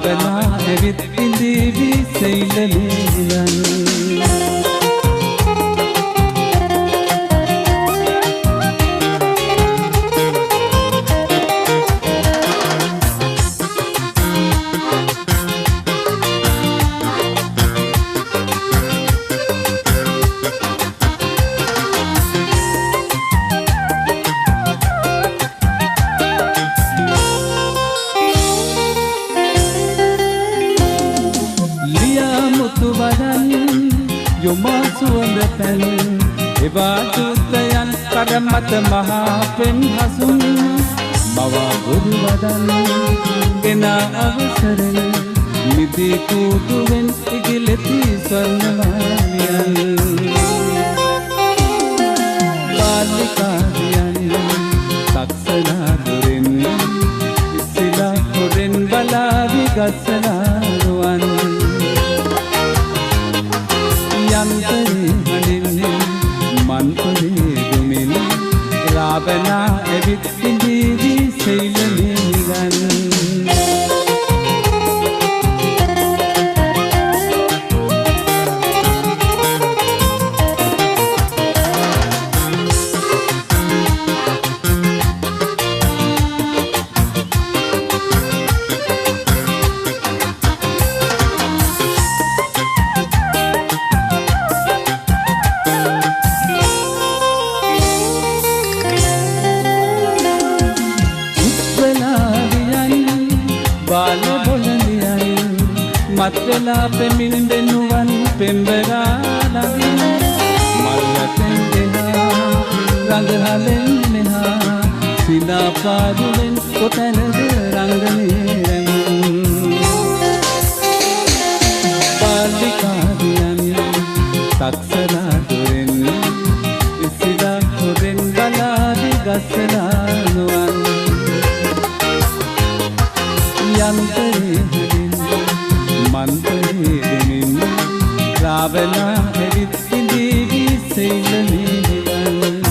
රාවනා ඇවිත් ඉඳීවි සෛලමේලන් යොමාසුවඳ පැන් එවා චුත්තයන් කරමත මහා පෙන් හසුන් මවා බුදු වදන් ගෙන අවසරෙන් නිදි කූඩුවෙන් ඉගිලෙති ස්වර්ණමාලියන් බාලිකාදියන් සක්සලා දුරින් ඉසිලා හොරෙන් බලාවි ගස්සලා රුවන් යන්තරේ හඬින්නේ මන්තරේ දුමින් රාවනා ඇවිත් ඉඳීවි සෛලමේලන් මත්වෙලා පෙමින් දෙනුවන් පෙම්බරා ළඟින් මල්ලතෙන් දෙහා රඟහලෙන් මෙහා සිනා පාදුවෙන් කොතැනද රංගනේ රැඟුම් බාලිකාදියන් සක්සලා දුරෙන් ඉසිලා හොරෙන් බලාවි ගස්සලා නුවන් යන්තරේ මන්තරේ දෙමින් රාවනා ඇවිත් ඉඳීවි සෛලමේලන්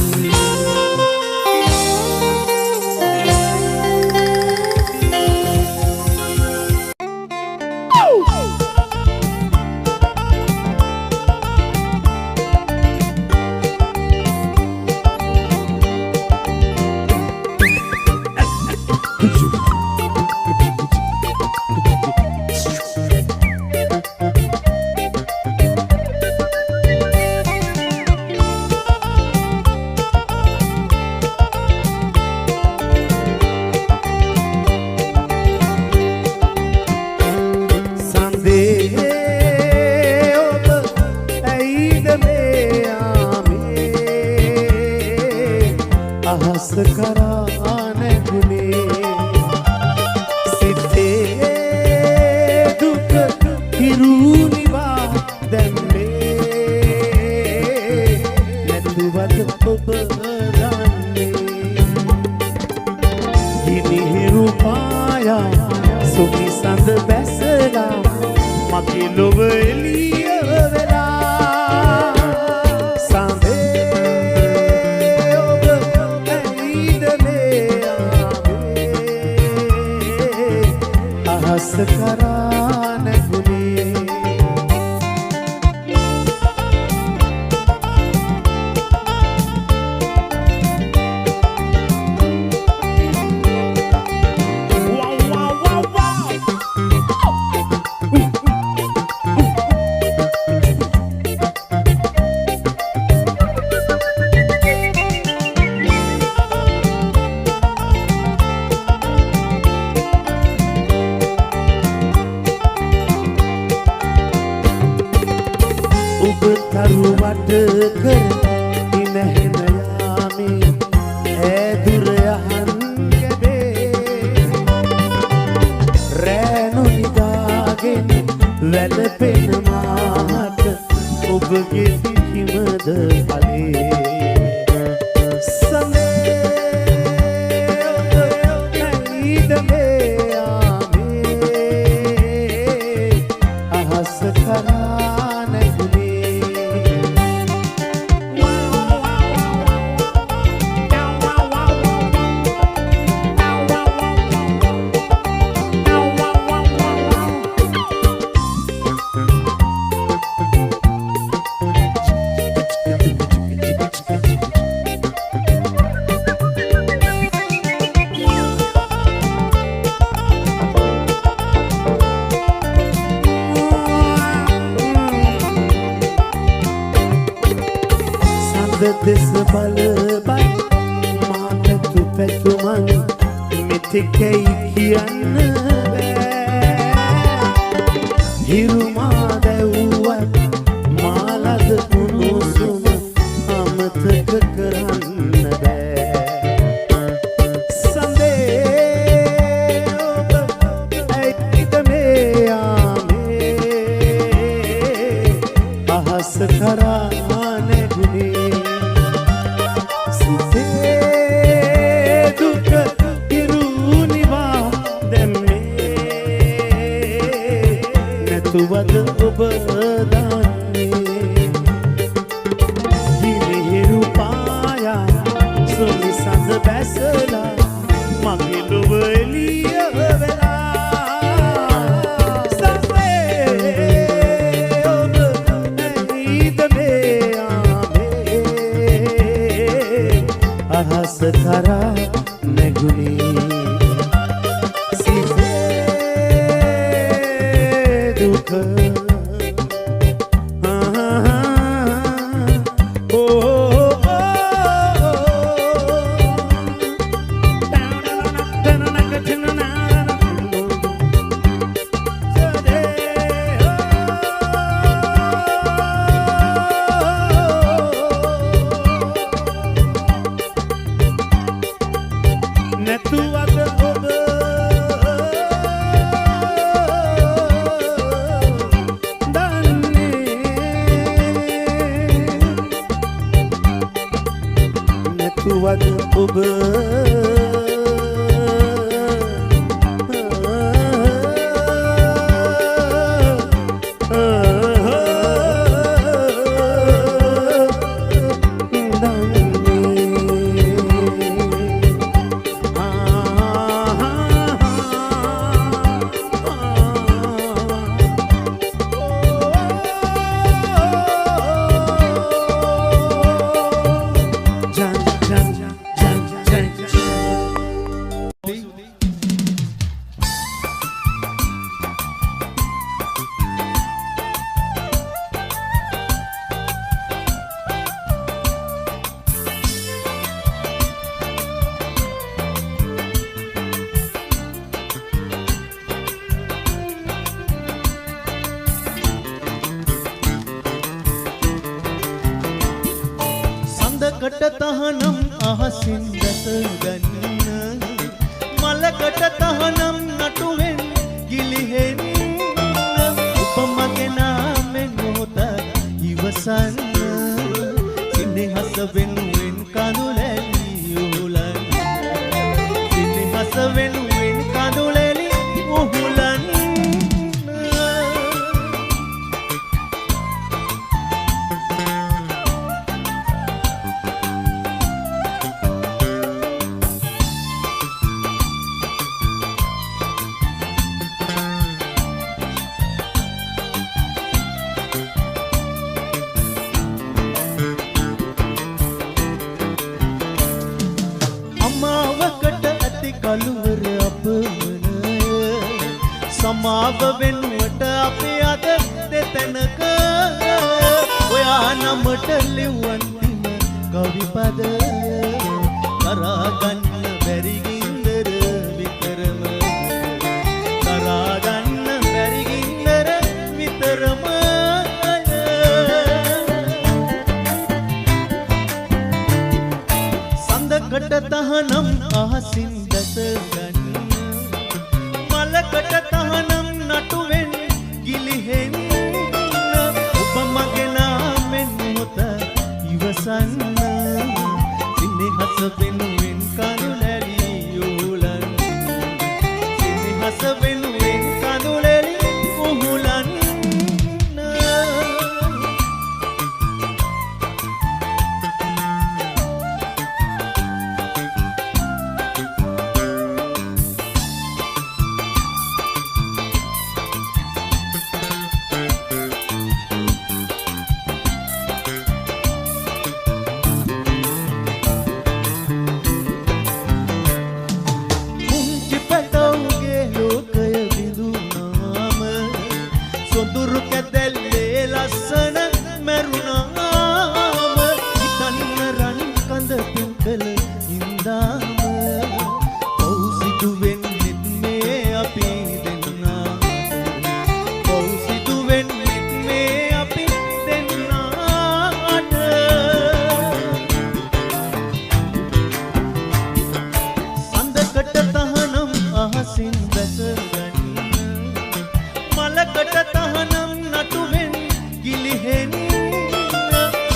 දෙස බල බල මාතතු පැතුමන් මෙතෙකයි කියන්න බෑ හිරුමා දැව්වත් මාලද උණුසුම අමතක කරන්න බෑ සඳේ ඔබ ඇයිද මේ යාමේ අහස කරා වද ඔබ දන්නේ හිමිහිරු පායා සොලි සඳ බැසලා මගේ ලොව එළිය වෙලා සමේ ඔබ ඇයිද මේ ආමේ අහස කරා නැගුණේ මලකට තහනම් අහසින් දැස ගන්න මලකට තහනම් නටුවෙන් ගිලිහෙන්න උපමගේ නාමෙන් මොහොත ඉවසන්න සිනහස වෙනුවෙන් කඳුලැලි උහුලන්න සිනහස වෙනුවෙන් කඳුලැලි උහුලන්න කලුවර අපමණය සමාව වෙනුවට අපේ අද දෙතැනක ඔයා නමට ලිව්වන්තිම කවිපද කරාගන්න බැරි ගින්දර විතරම කරාගන්න බැරි ගින්දර විතරම සඳකට තහනම් අහසින් දැසගන්න මලකට තහනම් නටුවෙන් ගිලිහෙන්න ඔබ මගේ නාමෙන් මොහොත ඉවසන්න සිනහස වෙනුවෙන් කඳුලැලි උහුලන්න සිනහස වෙනුවෙන් කඳුලැලි උහුලන්න ළඟට තහනම් නටුවෙන් ගිලිහෙන්න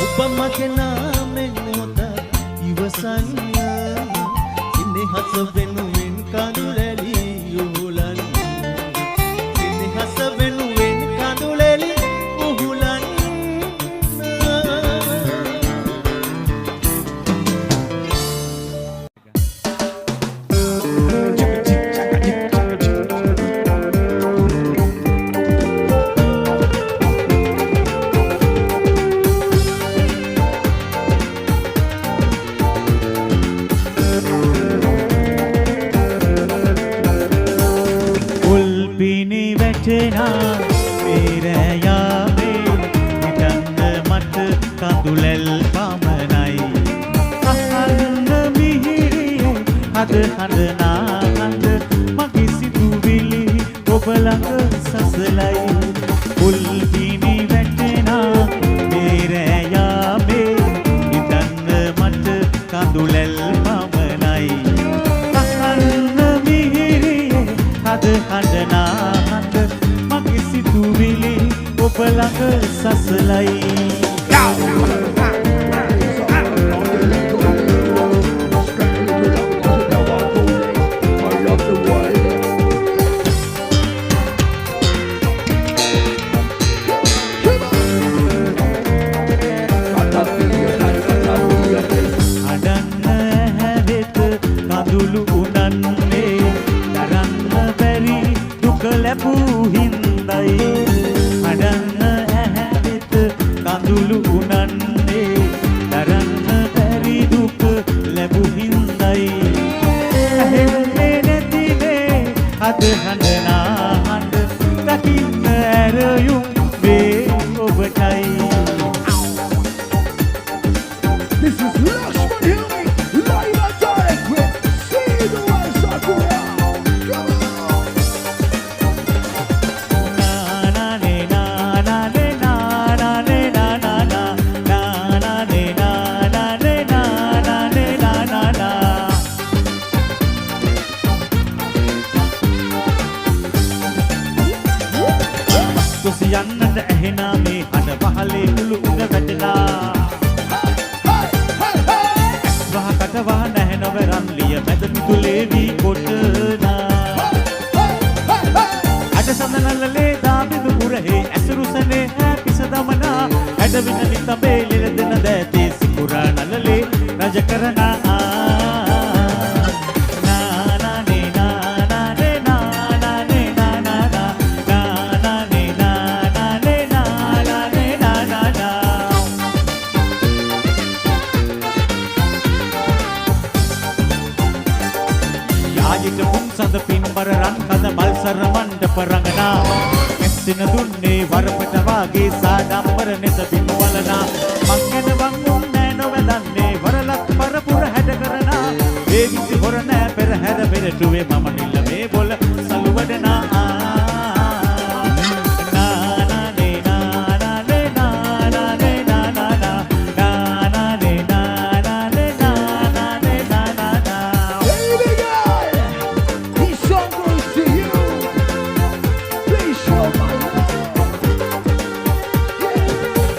ඔබ මගේ නාමෙන් මොහොත ඉවසන්න සිනහස වෙනුවෙන් කඳුලැලි උහුලන්න සිනහස වෙනුවෙන් කඳුලැලි උහුලන්න උල්පිනි වැටෙනා පෙරයාමේ හිතන්න මට කඳුලැල් පමණයි අහන්න මිහිරියේ හද හඳනා හඳ මගේ සිතුවිලි ඔබ ළඟ සසලයි උල්පිනි වැටෙනා පෙරයාමේ හිතන්න මට කඳුලැල් පමණයි අහන්න මිහිරියේ හද හඳනා හඳ මගේ සිතුවිලි ඔබ ළඟ සසලයි අඩන්න හැවෙත කඳුළු උනන්නේ දරන්න බැරි දුක ලැබූ හින්දයි අඩන්න හැවෙත කඳුළු උනන්නේ දරන්න බැරි දුක ලැබූ හින්දයි ඇහෙන්නේ නැතිනේ අද හඬනා හඬ දකින්න ඇරයුම් වේ ඔබටයි This is Lakshman Hilmi, live and direct with See the World Sakura. Come on! යන්නට ඇහෙනා මේ හඬ පහලේ කුළු උඩ වැටෙනා වහකට වහ නැහැ නොවරම්ලිය මැද මිදුලේ වී කොටනා අඩ සඳනල්ලේ දාබිදු පුරහේ ඇසුරුසනේ හැපිස දමනා ඇඩවින නිතඹේ ලෙලදෙන දෑතේ සිකුරා නලලේ රජ කරනා සඳ පින්බර රන් කඳ මල් සර මණ්ඩප රඟනා ඇස්සින දුන්නේ වරපට වාගේ සාඩම්බර නෙත බිම්වලනා මං ගැන වංගුම් නෑ නොවැදන්නේ වරලක් පරපුර හැඩ කරනා ඒ විසි හොර නෑ පෙරහැර පෙරටුවේ මම නිල්ල මේ බොල සලුවඩනා Baby girl, this song goes to you. Please show my love. Yeah.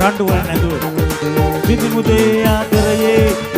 රණ්ඩු වල නැතුව විදි මුදේ ආදරයේ